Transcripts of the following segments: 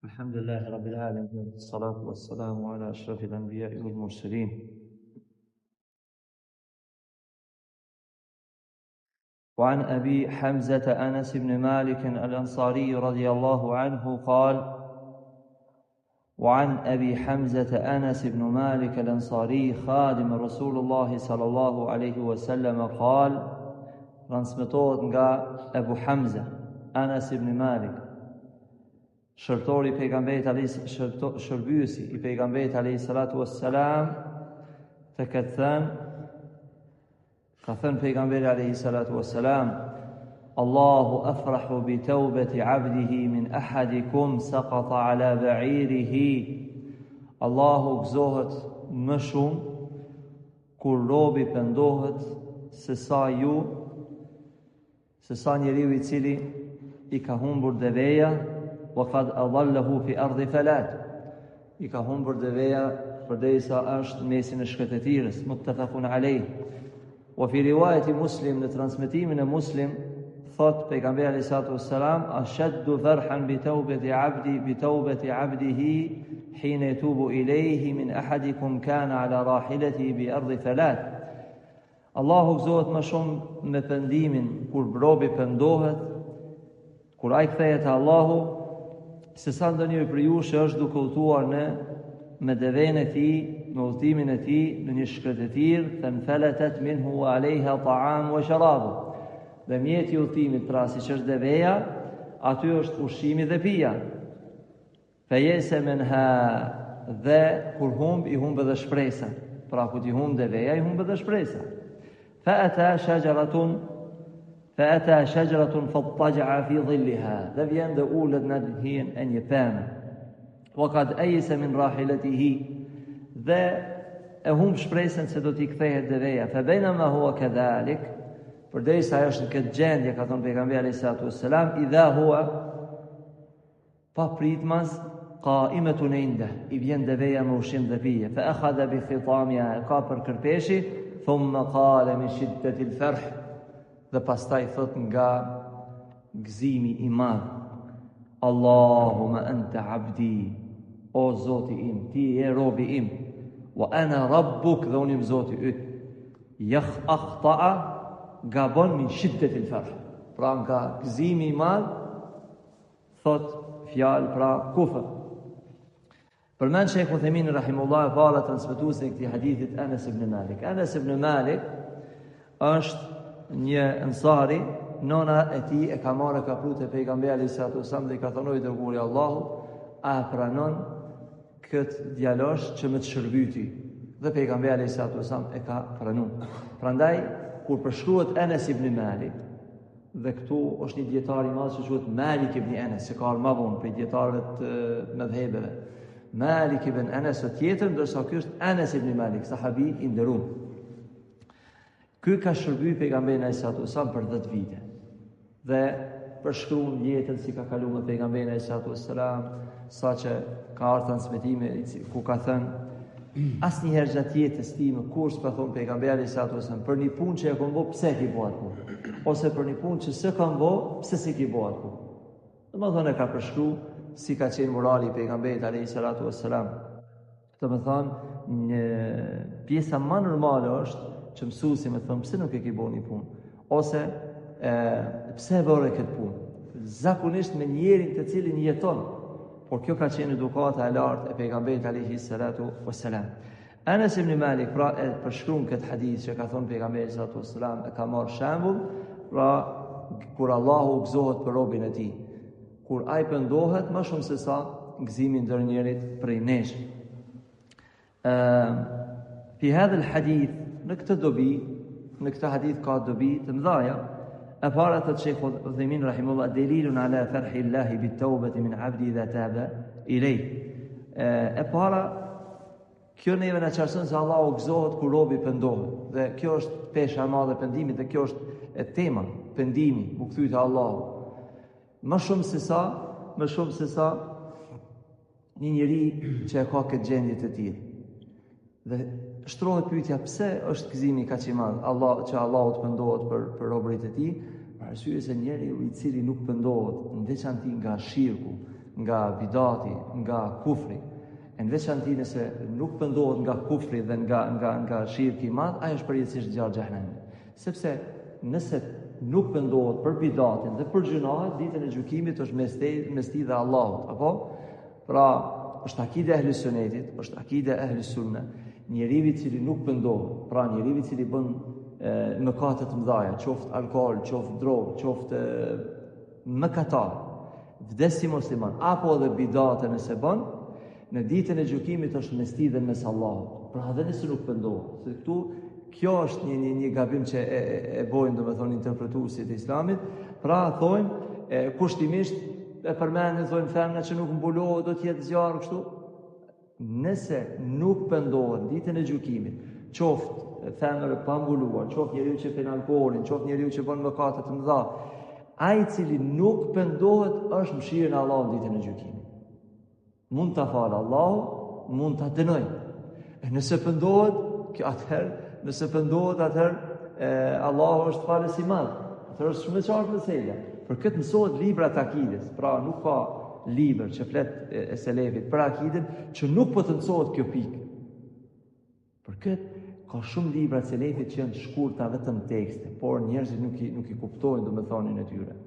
الحمد لله رب العالمين والصلاة والسلام على أشرف الأنبياء والمرسلين وعن أبي حمزة أنس بن مالك الأنصاري رضي الله عنه قال وعن أبي حمزة أنس بن مالك الأنصاري خادم رسول الله صلى الله عليه وسلم قال transmetohet nga Ebu Hamza Anas ibn Malik, shërtori i pejgamberit shërbyesi i pejgamberit alayhi salatu wassalam, të ka thënë pejgamberi alayhi salatu wassalam: Allahu afrahu bi tawbati abdihi min ahadikum saqata ala ba'irihi. Allahu gëzohet më shumë kur robi pendohet se sa njeriu i cili i ka humbur deveja, wa qad adallahu fi ardi falat, i ka humbur deveja përderisa është mesin e shkretetirës. Muttafaqun alayh. Wa fi riwayati Muslim, në transmetimin e Muslim, thot pejgamberi alayhi salatu wassalam: ashaddu farhan bi tawbati abdihi hina yatubu ilayhi min ahadikum kana ala rahilatihi bi ardi falat. Allahu gëzohet më shumë me pendimin kur robi pendohet, kur ai kthehet te Allahu, se sa ndonjëri për ju që është duke udhëtuar me devën e tij, me udhëtimin e tij në një shkretetir, fanfalatat minhu wa alayha ta'am wa sharab. Dhe mjeti i udhëtimit, pra siç është deveja, aty është ushqimi dhe pija. Fejese menha, dhe kur humb i humb edhe shpresa. Pra kur ti humb deveja, i humb edhe shpresa. فأتى شجرة فاضطجع في ظلها. Dhe vjen dhe ulet në hijen e një peme. وقد أيس من راحلته, dhe e humb shpresën se do t'i kthehet deveja. فبينما هو كذلك, përderisa ajo është në këtë gjendje, ka thënë pejgamberi alayhi salatu wassalam, idha huwa, pa pritmas, qa'imatun inda, i vjen deveja me ushqim dhe pije. فأخذ بخطامها, ka për kërpeshi. ثم قال من شدة الفرح, dhe pastaj thot nga gëzimi i madh: Allahumma anta abdi, o Zoti im, ti je robi im, wa ana rabbuk, dhe unë jam Zoti yt. Akhta'a, gabon min shiddet il farh, pra nga gëzimi i madh, thot fjalë pra kufër. Përmend Sheikh Uthaymin rahimullah fala transmetuesin e këtij hadithit Anas ibn Malik. Anas ibn Malik është një ansari, nona e tij e ka marrë ka prut e pejgamberi alayhi salatu wasallam dhe i ka thënë: i dërguari i Allahut, a pranon këtë djalosh që më të shërbyti? Dhe pejgamberi alayhi salatu wasallam e ka pranuar. Prandaj kur përshkruhet Anas ibn Malik, dhe këtu është një dietar i madh që quhet Malik ibn Anas, që ka ardhur më vonë për dietarët të mëdhëbeve. Malik ibn Anas o tjetër, ndërsa ky është Anas ibn Malik, sahabi i nderuar. Ky ka shërbyer pejgamberin alayhi salatu wasallam për 10 vite. Dhe përshkruan jetën si ka kaluar me pejgamberin alayhi salatu wasallam, saqë ka ardhur transmetime ku ka thënë: asnjëherë gjatë jetës time kur s'ka thonë pejgamberi alayhi salatu wasallam për një punë që e kam bë, pse ki bëu atë punë, ose për një punë që s'e kam bë, pse s'e ki bëu atë punë. Domethënë ka përshkruar si ka qenë morali i pejgamberit alayhi salatu wassalam. Domethënë një pjesa më normale është që mësuesi më thon pse nuk e ke bënë një punë, ose pse e bëre këtë punë, zakonisht me njerin të cilin jeton. Por kjo ka qenë edukata e lartë e pejgamberit alayhi salatu wassalam. Anas ibn Malik pra e përshkruan këtë hadith që ka thënë pejgamberi sallallahu alaihi wasallam, e ka marrë shembull pra kur Allahu gëzohet për robën e tij, kur ai pendohet më shumë se sa gëzimi ndër njerit prej nesh. Fi hadha al-hadith, në këtë dobi, në këtë hadith ka dobi të mëdha. E para të Sheikh Uthaymin rahimullah, delilun ala farhi Allahi bit tawbati min abdi idha taba ilay. E para, kjo neve na çarson se Allahu gëzohet kur robi pendohet. Dhe kjo është pesha e madhe e pendimit, dhe kjo është e tema, pendimi, u kthy te Allahu. Më shumë se sa një njeri që e ka këtë gjendje të tillë. Dhe shtrohet pyetja, pse është gëzimi kaq i madh që Allahu të pendohet për robërit e tij? Për arsye se njeriu i cili nuk pendohet, në veçanti nga shirku, nga bidati, nga kufri, e në veçanti nëse nuk pendohet nga kufri dhe nga shirki i madh, ai është përjetësisht gjatë xhenemit. Sepse nëse nuk pendohet për bidatin dhe për gjunahet, ditën e gjykimit është mes tij dhe Allahut, apo? Pra, është akide ehli sunnetit, është akide ehli sunne, njeriu i cili nuk pendohet, pra njeriu i cili bën mëkate të mëdha, qoftë alkool, qoftë drogë, qoftë mëkatar, vdes si musliman, apo edhe bidate nëse bën, në ditën e gjykimit është mes tij dhe mes Allahut. Pra edhe nëse nuk pendohet, se këtu kjo është një gabim që e bojnë, domethënë, interpretuesit e Islamit. Pra thojnë kushtimisht e përmendin, thojnë femna që nuk mbulohet do të jetë zjarr kështu. Nëse nuk pendohet ditën e gjykimit, qoftë femër pa mbuluar, qoftë njeriu që fen alkoolin, qoftë njeriu që bën mëkate të mëdha, ai i cili nuk pendohet është mëshirën e Allahut ditën e gjykimit. Mund ta falë Allahu, mund ta dënoj. Nëse pendohet, kjo atëherë, nëse pendohet atëherë Allahu është falës i madh. Atëherë është shumë e qartë mesela. Për këtë mësohet libra të akides. Pra nuk ka libër që flet e selefit për akiden që nuk po të mësohet kjo pikë. Për këtë ka shumë libra të selefit që janë të shkurta vetëm tekste, por njerëzit nuk i kuptojnë domethënien e tyre.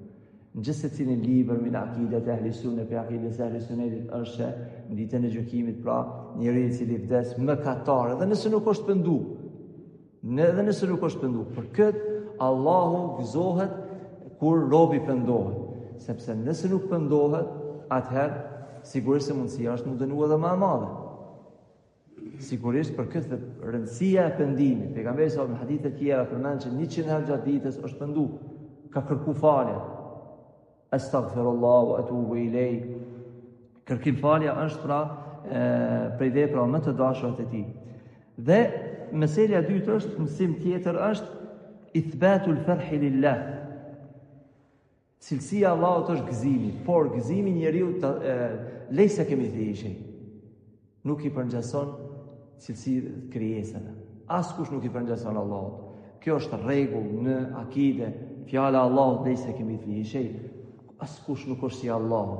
Në gjithë secilin libër min akidet e ehli sunne, për akides e ehli sunnetit është që në ditën e gjykimit, pra njeriu i cili vdes mëkatar, edhe nëse nuk është penduar. Edhe nëse nuk është penduar. Për këtë Allahu gëzohet kur robi pendohet, sepse nëse nuk pendohet, atëherë sigurisht se mundësia është më dënuar edhe më e madhe. Sigurisht për këtë rëndësia e pendimit. Pejgamberi sa në hadithe të tjera përmend që 100 herë gjatë ditës është penduar, ka kërku falje. Astaghfirullah wa atubu ilej. Kërkim falja është pra prej vepra më të dashurat e tij. Dhe meselja e dytë është, mësim tjetër është ithbatul farhi lillah. Cilësia e Allahut është gëzimi, por gëzimi njeriu lejse kemi thënë. Nuk i përngjason cilësi krijesave. Askush nuk i përngjason Allahut. Kjo është rregull në akide. Fjala e Allahut lejse kemi thënë. Askush nuk është si Allahu.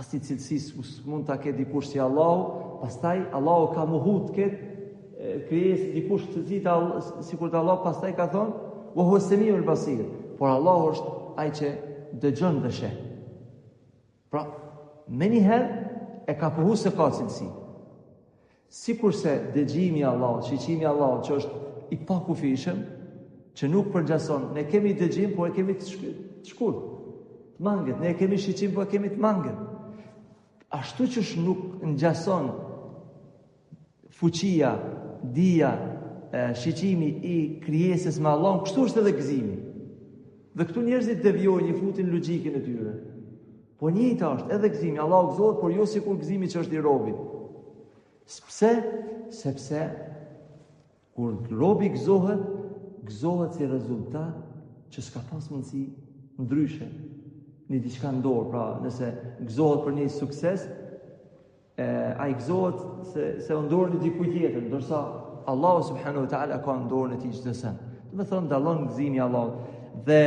Asnjë cilësi mund ta ketë dikush si Allahu, pastaj Allahu ka mohu të ketë krijesë dikush sikur të Allah, pastaj ka thonë wa huwa as-sami'ul basir. Por Allahu është ai që dëgjon dhe sheh. Pra, menjëherë e ka pohu se ka cilësi. Sikurse dëgjimi i Allahut, shiqimi i Allahut që është i pakufishëm, që nuk përgjason, ne kemi dëgjim, por e kemi të shkurt. Manget, ne kemi shiqim, po kemi të manget. Ashtu që nuk ngjason fuqia, dija, shiqimi i krijesës me Allahun, kështu është edhe gëzimi. Dhe këtu njerëzit devijojnë, i futin logjikën e tyre. Po njëjta është edhe gëzimi, Allahu gëzohet, por jo sikur gëzimi që është i robit. Pse? Sepse kur robi gëzohet si rezultat që s'ka pas mundësi ndryshe. Një diçka në dorë, pra nëse gëzohet për një sukses, ai gëzohet se u ndorë një dikuj tjetër, ndërsa Allahu subhanahu wa taala ka në dorën e tij çdo sen. Do të thonë dallon gëzimi i Allahut. Dhe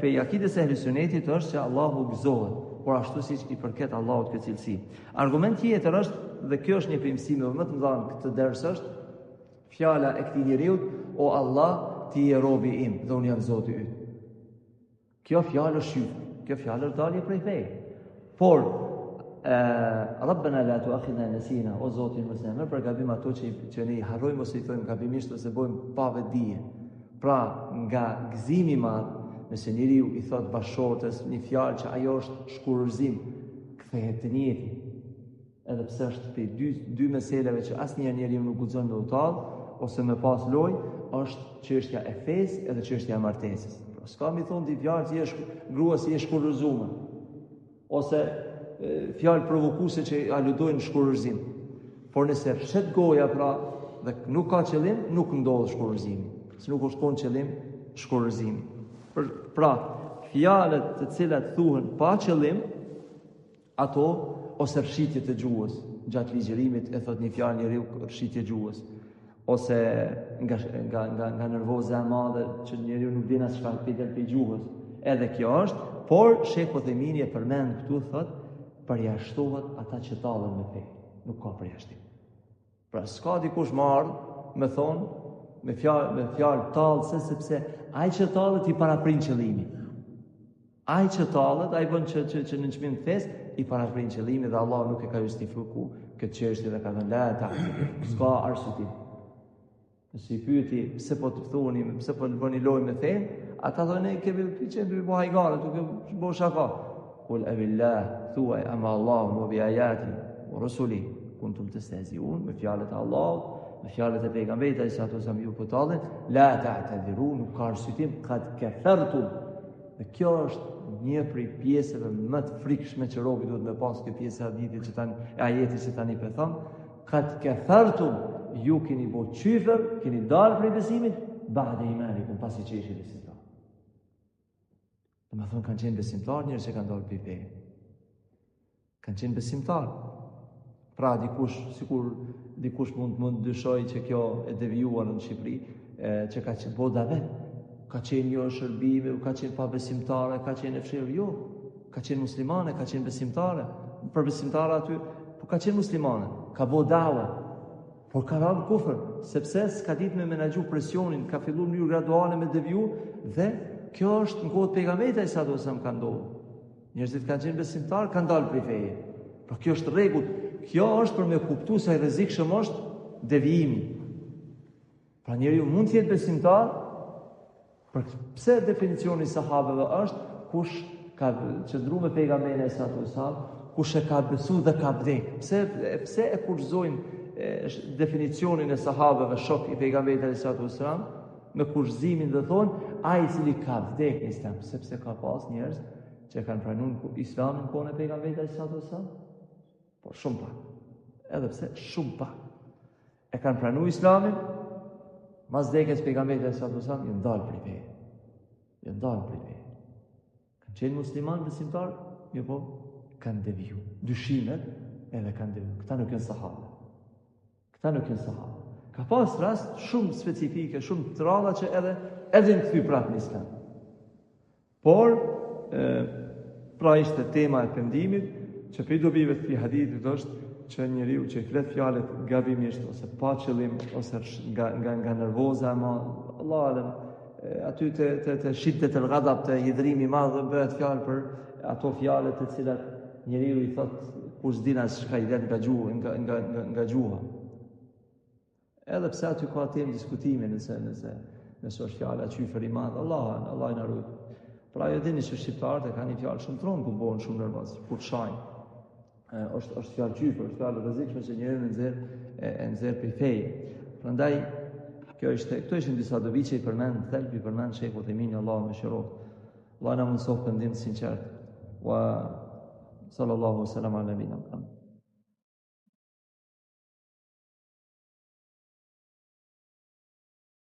pe akides e ehli sunnetit është që Allahu gëzohet, por ashtu siç i përket Allahut këtë cilësi. Argument tjetër është, dhe kjo është një prej mësimeve më të mëdha në këtë ders, është fjala e këtij njeriu: o Allah, ti je robi im dhe unë jam Zoti yt. Kjo fjalë është shqyrë. Kjo fjalë është dalje prej feje. Por Rabbana la tu'akhidhna nasina, o Zoti mos na merr për gabim ato që ne i harrojmë ose i thojmë gabimisht ose bëjmë pa vetdije. Pra, nga gëzimi i madh, nëse njeriu i thot bashkëshortes një fjalë që ajo është shkurëzim, kthehet te njëti. Edhe pse është për dy meseleve që asnjëherë njeriu nuk guxon të udhëtall ose me pas lojë, është çështja e fesë edhe çështja e martesës. S'ka mi thonë di fjalë që jesh grua si jesh shkurrëzuar, ose fjalë provokuese që aludojnë shkurrëzim. Por nëse fshet goja pra dhe nuk ka qëllim, nuk ndodh shkurrëzimi. Se nuk është kon qëllim shkurrëzimi. Pra, fjalët të cilat thuhen pa qëllim, ato ose rshitje të gjuhës, gjatë ligjërimit e thot një fjalë njeriu rshitje gjuhës. Ose nga nervoza e madhe që njeriu nuk din as çfarë pitet për gjuhës. Edhe kjo është, por Sheikh Uthemini e përmend këtu thot përjashtohet ata që tallen me fe. Nuk ka përjashtim. Pra s'ka dikush më ardh me thonë me fjalë tallëse, sepse ai që tallet i paraprin qëllimin. Ai që tallet, ai bën që në çmim të fesë i paraprin qëllimin dhe Allah nuk e ka justifikuar këtë çështje dhe ka thënë la ta. S'ka arsye. Nëse i pyeti pse po të thoni, pse po bëni lojë me fen, ata thonë ne kemi qenë duke bëu hajgare, duke bëu shaka. Kul abillah thuaj ama Allah wa bi ayati wa rusuli kuntum tastahzi'un, me fjalët e Allahut, me fjalët e pejgamberit ai sa të ju po tallën, la ta'tadiru, nuk ka arsye, qad kafartum. Dhe kjo është një prej pjesëve më të frikshme që robi duhet me pas, kjo pjesë e hadithit që tani, ajeti që tani po them, qad kafartum, ju keni bo qyfer, keni dalë prej besimit, ba'de imanikum, pasi që ishi besimtar. Dhe më thonë, kanë qenë besimtar njërë që kanë dalë prej feje. Kanë qenë besimtar. Pra dikush mund dyshoj që kjo e devijuar në Shqipëri, që ka qenë boda vetë, ka qenë jo shërbime, ka qenë pa besimtare, ka qenë e fshirë, jo, ka qenë muslimane, ka qenë besimtare, për besimtare aty, po ka qenë muslimane, ka bo dawa, por ka rënë kufër, sepse s'ka ditë me menaxhu presionin, ka filluar në mënyrë graduale me deviju, dhe kjo është në kohët pejgamberit ai sa do sa më ka ndodhur. Njerëzit kanë qenë besimtar, kanë dalë prej feje. Por kjo është rregull, kjo është për me kuptuar se ai rrezikshëm është devijimi. Pra njeriu mund të jetë besimtar, për pse definicioni i sahabeve është kush ka qëndruar me pejgamberin ai sa do sa, kush e ka besuar dhe ka vdekur. Pse e kurrëzojnë definicionin e sahabeve shok i pejgamberit alayhi salam me kurzimin dhe thonë ai i cili ka vdekur në Islam, sepse ka pas njerëz që kanë pranuar Islamin kohën e pejgamberit alayhi salam, por shumë pak. Edhe pse shumë pak e kanë pranuar Islamin, mas vdekjes pejgamberit alayhi salam janë dalë prej feje. Janë dalë prej feje. Kanë qenë musliman besimtar, jo po kanë deviju. Dyshimet edhe kanë deviju. Këta nuk janë sahabë. Ka pas rast shumë specifike, shumë të ralla që edhe në këthy prapë në Islam. Por, pra ishte tema e pendimit, që për i dobive të hadithit është që njeriu që i flet fjalët gabimisht, ose pa qëllim, ose nga nervoza, ama Allah alem, aty të shiddet e l'gadab, të hidrimi madhë, bëhet fjalë për ato fjalët të cilat njeriu i thot kur s'dina s'ka i det nga gjuha. Edhe pse aty ka temë diskutime nëse është fjala qyfer i madh, Allah i na ruaj. Pra ju dini që shqiptarët e kanë një fjalë shumë tronë kur bëhen shumë nervoz, kur shajnë. Është fjalë qyfer, është fjalë rrezikshme që njeriu e nxjerr prej feje. Prandaj këto ishin disa dobi që i përmend thelbi, përmend Sheikh Uthaymin, Allahu më shëroft. Allah na mëson pendim sinqert. Wa sallallahu alaihi wa sallam ala nabiyina Muhammad.